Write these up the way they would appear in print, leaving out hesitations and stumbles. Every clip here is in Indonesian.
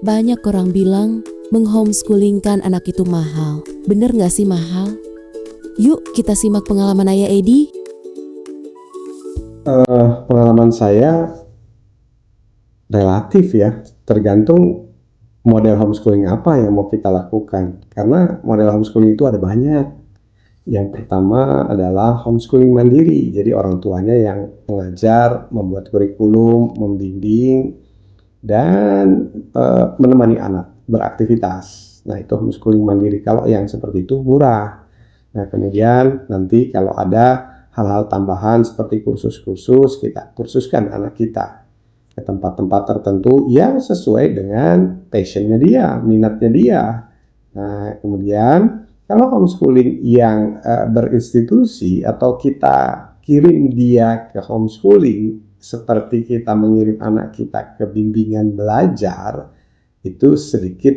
Banyak orang bilang menghomeschoolingkan anak itu mahal. Bener gak sih mahal? Yuk kita simak pengalaman Ayah Edi. Pengalaman saya relatif ya, tergantung model homeschooling apa yang mau kita lakukan. Karena model homeschooling itu ada banyak. Yang pertama adalah homeschooling mandiri, jadi orang tuanya yang mengajar, membuat kurikulum, membimbing, dan menemani anak beraktivitas. Nah, itu homeschooling mandiri. Kalau yang seperti itu murah. Nah, kemudian nanti kalau ada hal-hal tambahan seperti kursus-kursus, kita kursuskan anak kita ke tempat-tempat tertentu yang sesuai dengan passionnya dia, minatnya dia. Nah, kemudian kalau homeschooling yang berinstitusi atau kita kirim dia ke homeschooling seperti kita mengirim anak kita ke bimbingan belajar, itu sedikit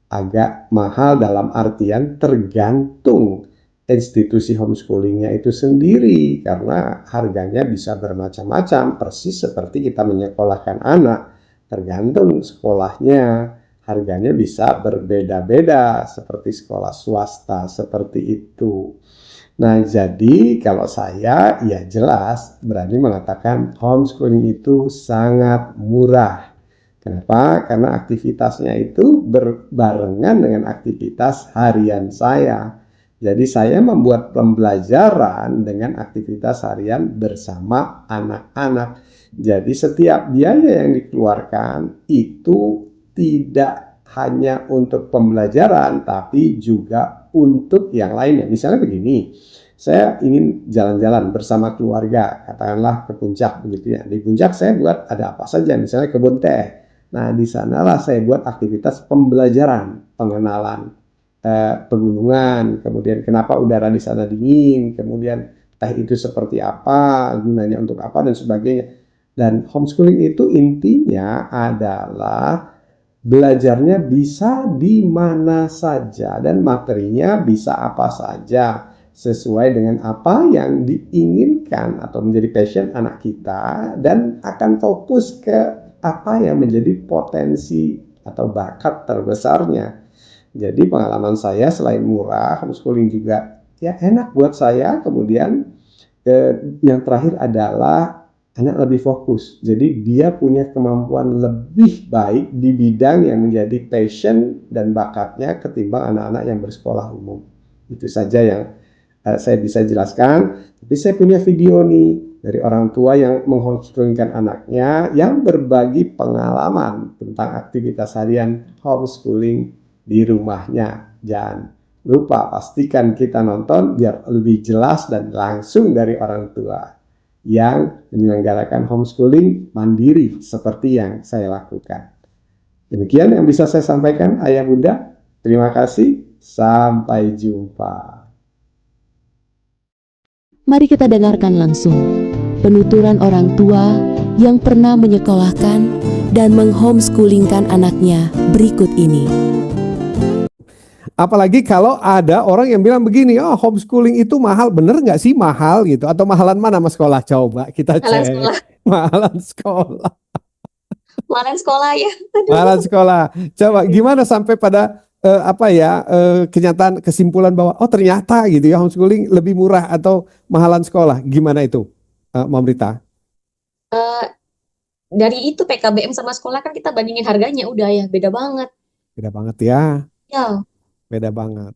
agak mahal dalam artian tergantung institusi homeschoolingnya itu sendiri, karena harganya bisa bermacam-macam, persis seperti kita menyekolahkan anak, tergantung sekolahnya, harganya bisa berbeda-beda seperti sekolah swasta, seperti itu. Nah, jadi kalau saya ya jelas berani mengatakan homeschooling itu sangat murah. Kenapa? Karena aktivitasnya itu berbarengan dengan aktivitas harian saya. Jadi saya membuat pembelajaran dengan aktivitas harian bersama anak-anak. Jadi setiap biaya yang dikeluarkan itu tidak hanya untuk pembelajaran, tapi juga untuk yang lainnya. Misalnya begini, saya ingin jalan-jalan bersama keluarga, katakanlah ke puncak begitu ya. Di puncak saya buat ada apa saja, misalnya kebun teh. Nah, di sanalah saya buat aktivitas pembelajaran, pengenalan pegunungan, kemudian kenapa udara di sana dingin, kemudian teh itu seperti apa, gunanya untuk apa, dan sebagainya. Dan homeschooling itu intinya adalah belajarnya bisa di mana saja dan materinya bisa apa saja sesuai dengan apa yang diinginkan atau menjadi passion anak kita, dan akan fokus ke apa yang menjadi potensi atau bakat terbesarnya. Jadi pengalaman saya selain murah, homeschooling juga ya enak buat saya. Kemudian yang terakhir adalah anak lebih fokus. Jadi dia punya kemampuan lebih baik di bidang yang menjadi passion dan bakatnya ketimbang anak-anak yang bersekolah umum. Itu saja yang saya bisa jelaskan. Tapi saya punya video nih dari orang tua yang menghomeschoolingkan anaknya yang berbagi pengalaman tentang aktivitas harian homeschooling di rumahnya. Jangan lupa pastikan kita nonton biar lebih jelas dan langsung dari orang tua yang menyelenggarakan homeschooling mandiri seperti yang saya lakukan. Demikian yang bisa saya sampaikan, Ayah Bunda. Terima kasih. Sampai jumpa. Mari kita dengarkan langsung penuturan orang tua yang pernah menyekolahkan dan menghomeschoolingkan anaknya berikut ini. Apalagi kalau ada orang yang bilang begini, oh homeschooling itu mahal, bener nggak sih mahal gitu? Atau mahalan mana mas sekolah? Coba kita Mahalan cek. sekolah. Mahalan sekolah. Mahalan sekolah ya. Aduh. Mahalan sekolah. Coba gimana sampai pada kenyataan kesimpulan bahwa oh ternyata gitu ya homeschooling lebih murah atau mahalan sekolah. Gimana itu, Mbak Rita? Dari itu PKBM sama sekolah kan kita bandingin harganya udah ya beda banget. Beda banget ya. Ya. Beda banget.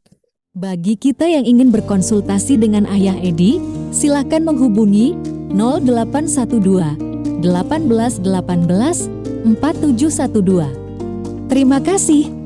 Bagi kita yang ingin berkonsultasi dengan Ayah Edi, silakan menghubungi 0812 18 18 4712. Terima kasih.